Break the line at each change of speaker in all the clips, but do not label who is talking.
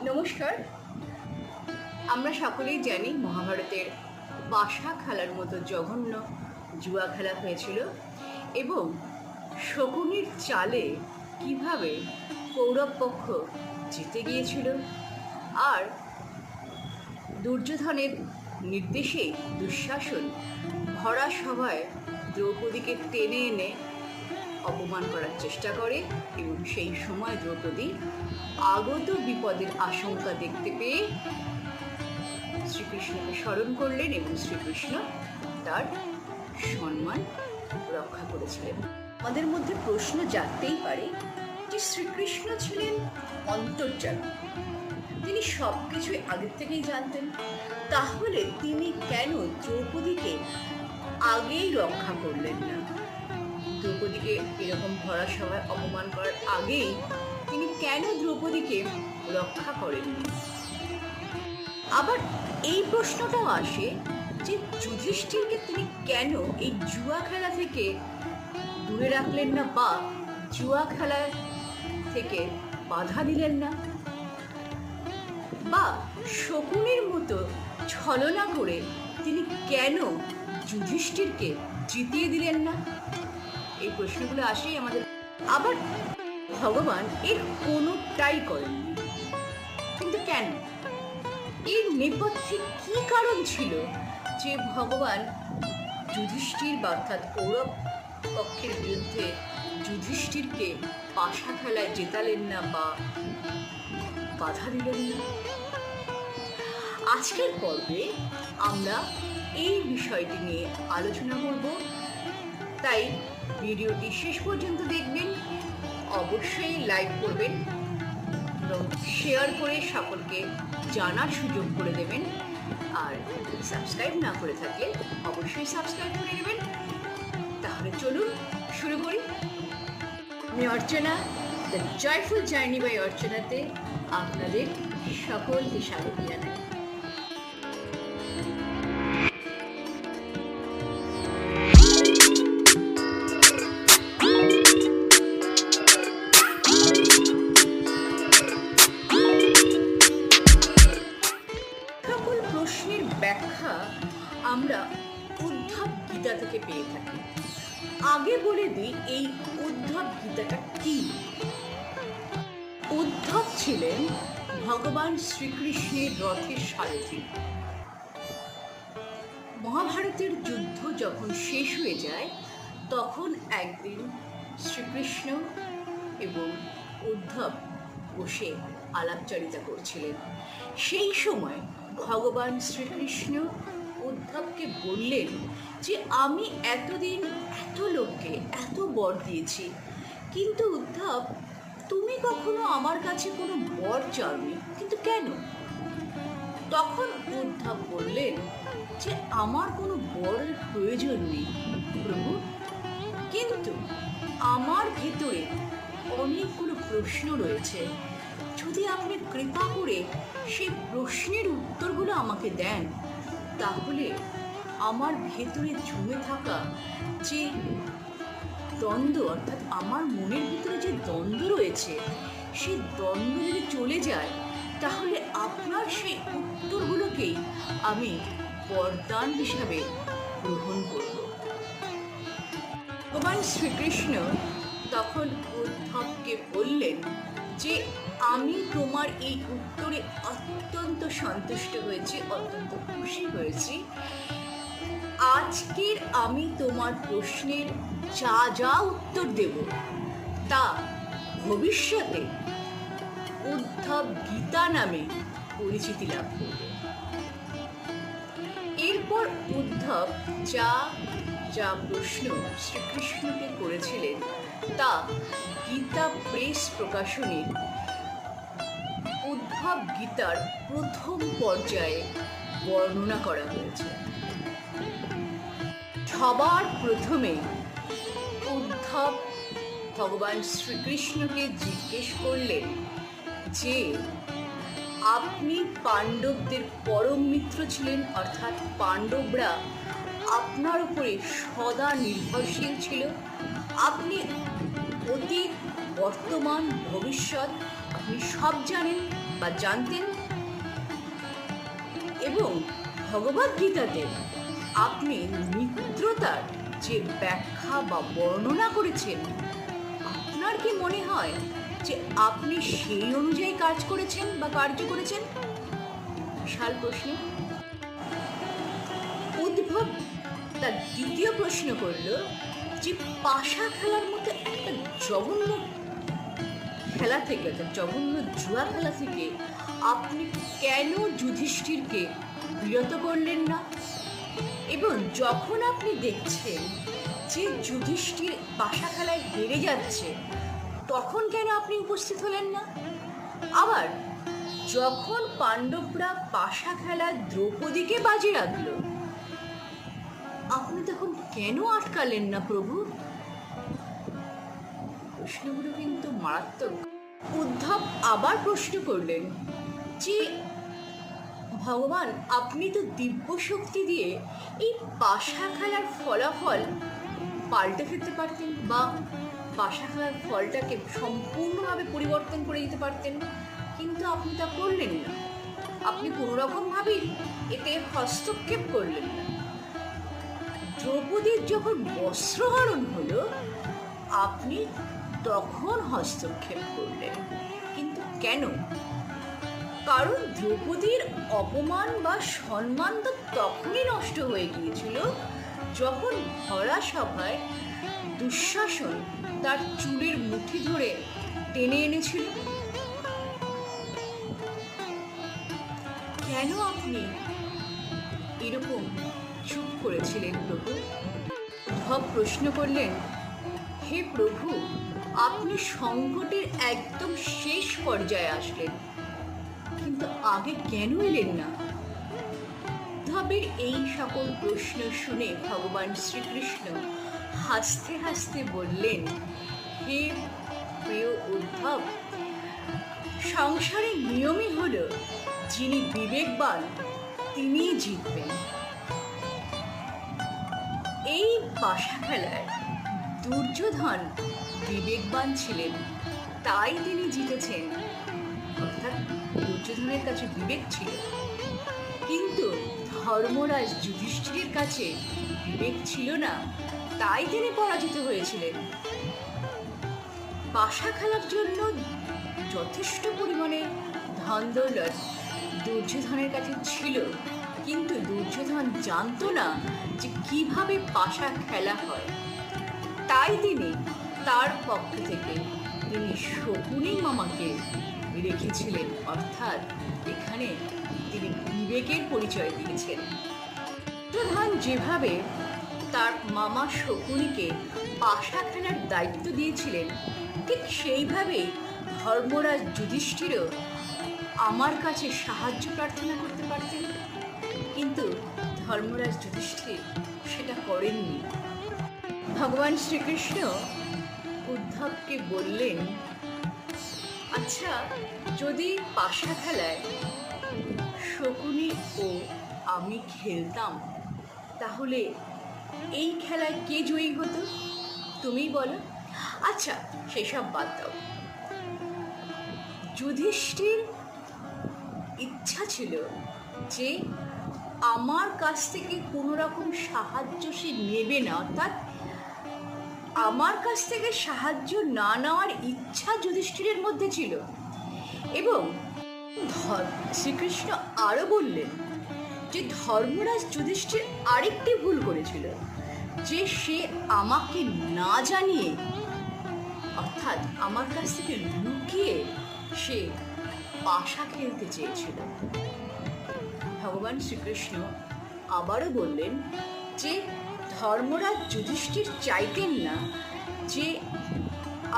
নমস্কার। আমরা সকলেই জানি মহাভারতের পাশা খেলার মতো জঘন্য জুয়া খেলা হয়েছিল এবং শকুনির চালে কিভাবে কৌরব পক্ষ জিতে গিয়েছিল, আর দুর্যোধনের নির্দেশে দুঃশাসন ভরা সভায় দ্রৌপদীকে টেনে এনে অপমান করার চেষ্টা করে এবং সেই সময় দ্রৌপদী আগত বিপদের আশঙ্কা দেখতে পেয়ে শ্রীকৃষ্ণকে স্মরণ করলেন এবং শ্রীকৃষ্ণ তার সম্মান রক্ষা করেছিলেন। আমাদের মধ্যে প্রশ্ন জাগতেই পারে যে শ্রীকৃষ্ণ ছিলেন অন্তর্যামী, তিনি সব কিছুই আগের থেকেই জানতেন, তাহলে তিনি কেন দ্রৌপদীকে আগেই রক্ষা করলেন না? দ্রৌপদীকে এরকম ভরা সভায় অপমান করার আগেই তিনি কেন দ্রৌপদীকে রক্ষা করেননি? আবার এই প্রশ্নটাও আসে যে যুধিষ্ঠিরকে তিনি কেন এই জুয়া খেলা থেকে দূরে রাখলেন না বা জুয়া খেলা থেকে বাধা দিলেন না, বা শকুনির মতো ছলনা করে তিনি কেন যুধিষ্ঠিরকে জিতিয়ে দিলেন না? এই প্রশ্নগুলো আসেই আমাদের। আবার ভগবান এর কোনোটাই করেননি, কিন্তু কেন? এর নেপথ্যে কি কারণ ছিল যে ভগবান যুধিষ্ঠির অর্থাৎ কৌরব পক্ষের বিরুদ্ধে যুধিষ্ঠিরকে পাশা খেলায় জেতালেন না বা বাধা দিলেন না? আজকের পর্বে আমরা এই বিষয়টি নিয়ে আলোচনা করব, তাই ভিডিওটি শেষ পর্যন্ত দেখবেন, অবশ্যই লাইক করবেন এবং শেয়ার করে সকলকে জানার সুযোগ করে দেবেন, আর সাবস্ক্রাইব না করে থাকলে অবশ্যই সাবস্ক্রাইব করে নেবেন। তাহলে চলুন শুরু করি। আমি অর্চনা, দ্য জয়ফুল জার্নি বাই অর্চনাতে আপনাদের সকলকে স্বাগত জানাই। ব্যাখ্যা আমরা উদ্ধব গীতা থেকে পেয়ে থাকি। আগে বলে দিই এই উদ্ধব গীতাটা কি। উদ্ধব ছিলেন ভগবান শ্রীকৃষ্ণের রথের সারথি। মহাভারতের যুদ্ধ যখন শেষ হয়ে যায় তখন একদিন শ্রীকৃষ্ণ এবং উদ্ধব বসে আলাপচারিতা করছিলেন। সেই সময় ভগবান শ্রীকৃষ্ণ উদ্ধবকে বললেন যে আমি এতদিন এত লোককে এত বর দিয়েছি, কিন্তু উদ্ধব তুমি কখনো আমার কাছে কোনো বর চাওনি, কিন্তু কেন? তখন উদ্ধব বললেন যে আমার কোনো বরের প্রয়োজন নেই প্রভু, কিন্তু আমার ভেতরে অনেকগুলো প্রশ্ন রয়েছে, যদি আপনি কৃপা করে সেই প্রশ্নের উত্তরগুলো আমাকে দেন তাহলে আমার ভেতরে জমে থাকা যে দ্বন্দ্ব, অর্থাৎ আমার মনের ভিতরে যে দ্বন্দ্ব রয়েছে সেই দ্বন্দ্ব যদি চলে যায় তাহলে আপনার সেই উত্তরগুলোকেই আমি বরদান হিসাবে গ্রহণ করব। ভগবান শ্রীকৃষ্ণ তখন উদ্ধবকে বললেন যে আমি তোমার এই উত্তরে অত্যন্ত সন্তুষ্ট হয়েছি, অত্যন্ত খুশি হয়েছি। আজকের আমি তোমার প্রশ্নের যা যা উত্তর দেব তা ভবিষ্যতে উদ্ধব গীতা নামে পরিচিতি লাভ করবে। এরপর উদ্ধব যা যা প্রশ্ন শ্রীকৃষ্ণকে করেছিলেন তা গীতা প্রেস প্রকাশনীর উদ্ধব গীতার প্রথম পর্যায়ে বর্ণনা করা হয়েছে। সবার প্রথমে উদ্ধব ভগবান শ্রীকৃষ্ণকে জিজ্ঞেস করলেন যে আপনি পাণ্ডবদের পরম মিত্র ছিলেন, অর্থাৎ পাণ্ডবরা আপনার উপরে সদা নির্ভরশীল ছিল, আপনি অতীত বর্তমান ভবিষ্যৎ আপনি সব জানেন, বা জানতেন, এবং ভগবদ্গীতাতে আপনি মিত্রতার যে ব্যাখ্যা বা বর্ণনা করেছেন, আপনার কি মনে হয় যে আপনি সেই অনুযায়ী কাজ করেছেন বা কার্য করেছেন? বিশাল প্রশ্ন। উদ্ভব তার দ্বিতীয় প্রশ্ন করল যে পাশা খেলার মতো একটা জঘন্য খেলা থেকে, জঘন্য জুয়া খেলা থেকে আপনি কেন যুধিষ্ঠিরকে বিরত করলেন না? এবং যখন আপনি দেখছেন যে যুধিষ্ঠির পাশা খেলায় হেরে যাচ্ছে, তখন কেন আপনি উপস্থিত হলেন না? আবার যখন পাণ্ডবরা পাশা খেলা দ্রৌপদীকে বাজি রাখল, আপনি তখন কেন আটকালেন না প্রভু? প্রশ্নগুলো কিন্তু মারাত্মক। উদ্ধব আবার প্রশ্ন করলেন যে ভগবান, আপনি তো দিব্য শক্তি দিয়ে এই পাশা খেলার ফলাফল পাল্টে ফেলতে পারতেন, বা পাশা খেলার ফলটাকে সম্পূর্ণভাবে পরিবর্তন করে দিতে পারতেন, কিন্তু আপনি তা করলেন না। আপনি কোনোরকমভাবেই এতে হস্তক্ষেপ করলেন না। দ্রৌপদীর যখন বস্ত্রহরণ হলো, আপনি তখন হস্তক্ষেপ করলেন, কিন্তু কেন? কারণ দ্রৌপদীর অপমান বা সম্মান তো তখনই নষ্ট হয়ে গিয়েছিল যখন ভরা সভায় দুঃশাসন তার চুলের মুঠি ধরে টেনে এনেছিল। কেন আপনি এরকম চুপ করেছিলেন প্রভু? উদ্ধব প্রশ্ন করলেন, হে প্রভু, আপনি সংকটের একদম শেষ পর্যায়ে আসলেন, কিন্তু আগে কেন এলেন না? উদ্ধবের এই সকল প্রশ্ন শুনে ভগবান শ্রীকৃষ্ণ হাসতে হাসতে বললেন, হে প্রিয় উদ্ধব, সংসারের নিয়মই হলো যিনি বিবেকবান তিনিই জিতবেন। এই পাশা খেলায় দুর্যোধন বিবেকবান ছিলেন, তাই তিনি জিতেছেন, অর্থাৎ দুর্যোধনের কাছে বিবেক ছিল। কিন্তু ধর্মরাজ যুধিষ্ঠিরের কাছে বিবেক ছিল না, তাই তিনি পরাজিত হয়েছিলেন। পাশা খেলার জন্য যথেষ্ট পরিমাণে ধন দৌলত দুর্যোধনের কাছে ছিল, কিন্তু দুর্যোধন জানতো না যে কিভাবে পাশা খেলা হয়। তাই তিনি তার পক্ষ থেকে তিনি শকুনি মামাকে রেখেছিলেন, অর্থাৎ এখানে তিনি বিবেকের পরিচয় দিয়েছেন। দুর্যোধন যেভাবে তার মামা শকুনিকে পাশা খেলার দায়িত্ব দিয়েছিলেন, ঠিক সেইভাবেই ধর্মরাজ যুধিষ্ঠিরও আমার কাছে সাহায্য প্রার্থনা করতে পারতেন, কিন্তু ধর্মরাজ যুধিষ্ঠির সেটা করেননি। ভগবান শ্রীকৃষ্ণ উদ্ধবকে বললেন, আচ্ছা, যদি পাশা খেলায় শকুনি ও আমি খেলতাম, তাহলে এই খেলায় কে জয়ী হতো তুমিই বলো। আচ্ছা, সেসব বাদ দাও। যুধিষ্ঠির ইচ্ছা ছিল যে আমার কাছ থেকে কোনো রকম সাহায্য সে নেবে না, অর্থাৎ আমার কাছ থেকে সাহায্য না নেওয়ার ইচ্ছা যুধিষ্ঠিরের মধ্যে ছিল। এবং শ্রীকৃষ্ণ আরো বললেন যে ধর্মরাজ যুধিষ্ঠির আরেকটি ভুল করেছিল, যে সে আমাকে না জানিয়ে, অর্থাৎ আমার কাছ থেকে লুকিয়ে সে পাশা খেলতে চেয়েছিল। ভগবান শ্রীকৃষ্ণ আবারও বললেন যে ধর্মরাজ যুধিষ্ঠির চাইতেন না যে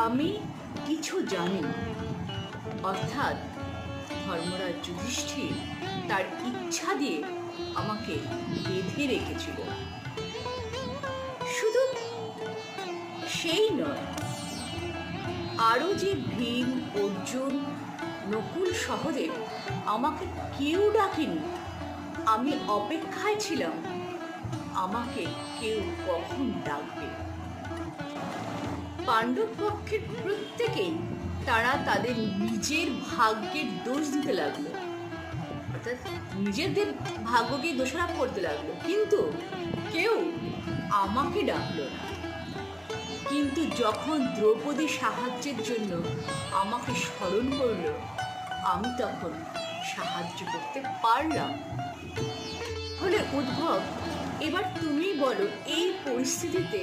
আমি কিছু জানি, অর্থাৎ ধর্মরাজ যুধিষ্ঠির তার ইচ্ছা দিয়ে আমাকে বেঁধে রেখেছিল। শুধু সেই নয়, আরও যে ভীম, অর্জুন, নকুল, সহদেব আমাকে কেউ ডাকেনি, আমি অপেক্ষায় ছিলাম আমাকে কেউ কখন ডাকবে। পাণ্ডব পক্ষের প্রত্যেকেই তারা তাদের নিজের ভাগ্যের দোষ দিতে লাগলো, অর্থাৎ নিজেদের ভাগ্যকে দোষারোপ করতে লাগলো, কিন্তু কেউ আমাকে ডাকলো না। কিন্তু যখন দ্রৌপদী সাহায্যের জন্য আমাকে স্মরণ করলো, আমি তখন সাহায্য করতে পারলাম। হলে উদ্ভব, এবার তুমি বলো, এই পরিস্থিতিতে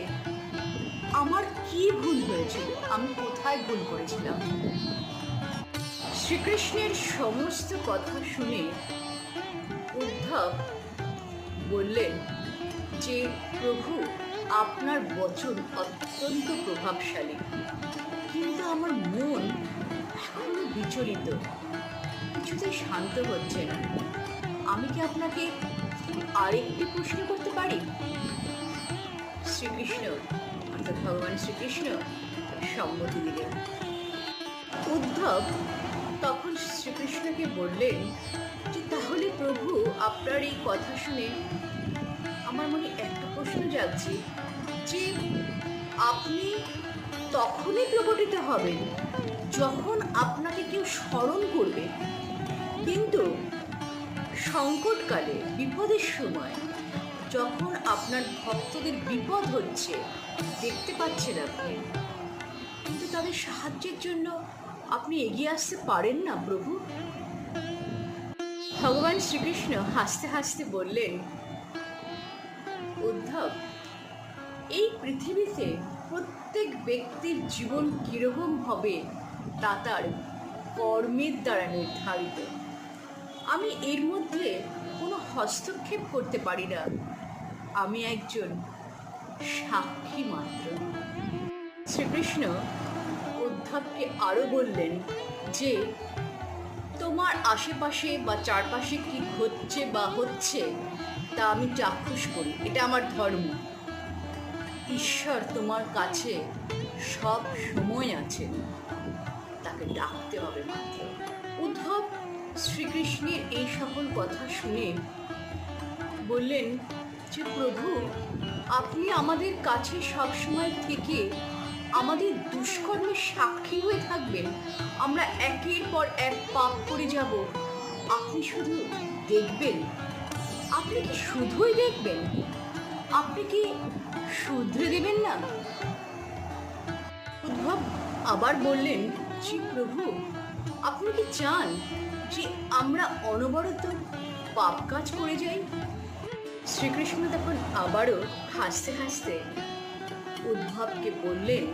আমার কি ভুল হয়েছিল, আমি কোথায় ভুল করেছিলাম? শ্রীকৃষ্ণের সমস্ত কথা শুনে উদ্ধব বললেন যে প্রভু, আপনার বচন অত্যন্ত প্রভাবশালী, কিন্তু আমার মন এখনো বিচলিত, কিছুতেই শান্ত হচ্ছে না। আমি কি আপনাকে আরেকটি প্রশ্ন করতে পারি? শ্রীকৃষ্ণ অর্থাৎ ভগবান শ্রীকৃষ্ণ সম্মতি দিলেন। উদ্ধব তখন শ্রীকৃষ্ণকে বললেন যে তাহলে প্রভু, আপনার এই কথা শুনে আমার মনে একটা প্রশ্ন জাগছে যে আপনি তখনই প্রকটিত হবেন যখন আপনাকে কেউ স্মরণ করবে, কিন্তু সংকটকালে, বিপদের সময়, যখন আপনার ভক্তদের বিপদ হচ্ছে, দেখতে পাচ্ছেন আপনি, কিন্তু তাদের সাহায্যের জন্য আপনি এগিয়ে আসতে পারেন না প্রভু। ভগবান শ্রীকৃষ্ণ হাসতে হাসতে বললেন, উদ্ধব, এই পৃথিবীতে প্রত্যেক ব্যক্তির জীবন কিরকম হবে তা তার কর্মের দ্বারা নির্ধারিত। আমি এর মধ্যে কোনো হস্তক্ষেপ করতে পারি না, আমি একজন সাক্ষী মাত্র। শ্রীকৃষ্ণ উদ্ধবকে আরও বললেন যে তোমার আশেপাশে বা চারপাশে কি ঘটছে বা হচ্ছে তা আমি চাক্ষুষ করি, এটা আমার ধর্ম। ঈশ্বর তোমার কাছে সব সময় আছেন, তাকে ডাকতে হবে মাত্র। উদ্ধব শ্রীকৃষ্ণের এই সকল কথা শুনে বললেন যে প্রভু, আপনি আমাদের কাছে সবসময় থেকে আমাদের দুষ্কর্মের সাক্ষী হয়ে থাকবেন, আমরা একের পর এক পাপ করে যাব, আপনি শুধু দেখবেন। আপনি কি শুধুই দেখবেন? আপনি কি শুধরে দেবেন না? উদ্ধব আবার বললেন যে প্রভু, আপনি কি চান যে আমরা অনবরত পাপ কাজ করে যাই? শ্রীকৃষ্ণ তখন আবারও হাসতে হাসতে উদ্ধবকে বললেন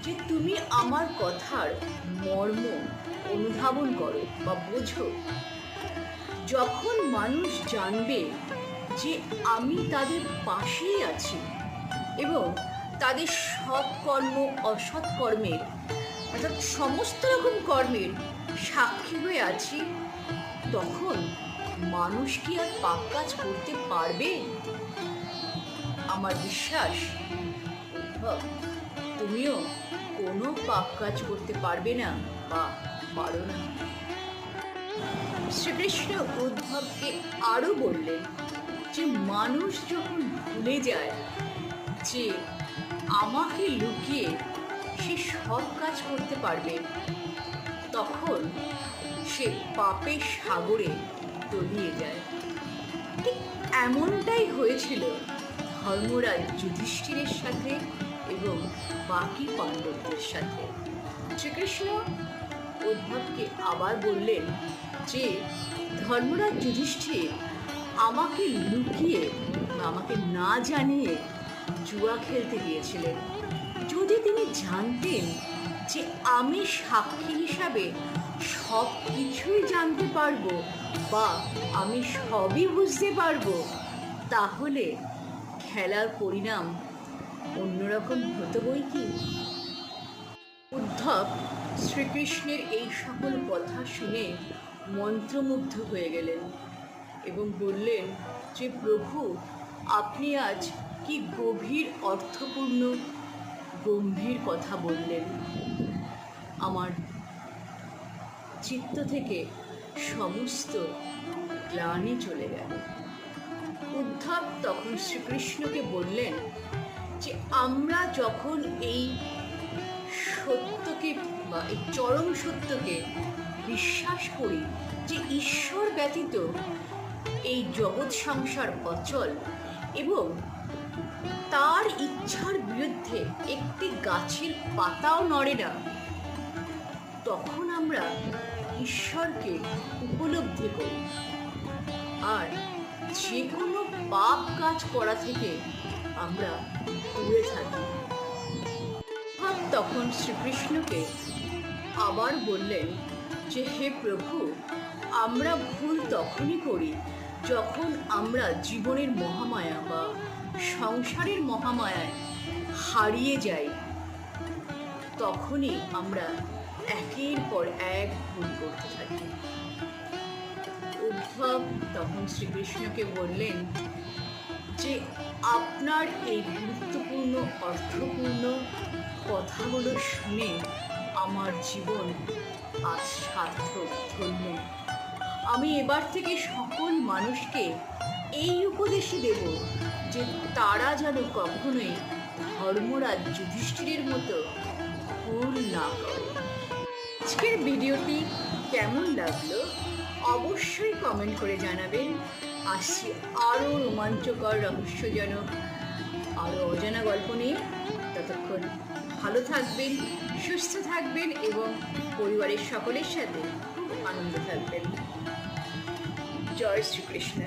যে তুমি আমার কথার মর্ম অনুধাবন করো বা বোঝো। যখন মানুষ জানবে যে আমি তাদের পাশেই আছি এবং তাদের সৎ কর্ম অসৎ কর্মের, অর্থাৎ সমস্ত রকম কর্মের সাক্ষী হয়ে আছি, তখন মানুষ কি আর পাপ কাজ করতে পারবে? আমার বিশ্বাস উদ্ধব, তুমিও কোনো পাপ কাজ করতে পারবে না বা পারো না। শ্রীকৃষ্ণ উদ্ধবকে আরও বললেন যে মানুষ যখন ভুলে যায় যে আমাকে লুকিয়ে সে সব কাজ করতে পারবে, তখন সে পাপের সাগরে তলিয়ে যায়। ঠিক এমনটাই হয়েছিল ধর্মরাজ যুধিষ্ঠিরের সাথে এবং বাকি পাণ্ডবদের সাথে। শ্রীকৃষ্ণ উদ্ধবকে আবার বললেন যে ধর্মরাজ যুধিষ্ঠির আমাকে লুকিয়ে বা আমাকে না জানিয়ে জুয়া খেলতে গিয়েছিলেন। যদি তিনি জানতেন যে আমি সাক্ষী হিসাবে সব কিছুই জানতে পারবো বা আমি সবই বুঝতে পারবো, তাহলে খেলার পরিণাম অন্যরকম হতো বই কি। উদ্ধব শ্রীকৃষ্ণের এই সকল কথা শুনে মন্ত্রমুগ্ধ হয়ে গেলেন এবং বললেন যে প্রভু, আপনি আজ কি গভীর অর্থপূর্ণ গম্ভীর কথা বললেন। আমার চিত্ত থেকে সমস্ত গ্লানি চলে গেল। উদ্ধব তখন শ্রীকৃষ্ণকে বললেন যে আমরা যখন এই সত্যকে বা এই চরম সত্যকে বিশ্বাস করি যে ঈশ্বর ব্যতীত এই জগৎ সংসার অচল এবং তার ইচ্ছার বিরুদ্ধে একটি গাছের পাতাও নড়ে না, তখন আমরা ঈশ্বরকে উপলব্ধি করি আর যে কোনো পাপ কাজ করা থেকে আমরা দূরে থাকি। তখন শ্রীকৃষ্ণকে আবার বললেন যে হে প্রভু, আমরা ভুল তখনই করি যখন আমরা জীবনের মহামায়া বা সংসারের মহামায়ায় হারিয়ে যাই, তখনই আমরা একের পর এক ভুল করতে থাকি। উদ্ধব তখন শ্রীকৃষ্ণকে বললেন যে আপনার এই গুরুত্বপূর্ণ অর্থপূর্ণ কথাগুলো শুনে আমার জীবন আজ সার্থক, ধন্য। আমি এবার থেকে সকল মানুষকে এই উপদেশই দেব যে তারা যেন কখনোই ধর্মরাজ যুধিষ্ঠিরের মতো ভুল না করে। আজকের ভিডিওটি কেমন লাগলো অবশ্যই কমেন্ট করে জানাবেন। আসছি আরও রোমাঞ্চকর, রহস্যজনক, আরও অজানা গল্প নিয়ে। ততক্ষণ ভালো থাকবেন, সুস্থ থাকবেন এবং পরিবারের সকলের সাথে খুব আনন্দ থাকবেন। জয় শ্রীকৃষ্ণ।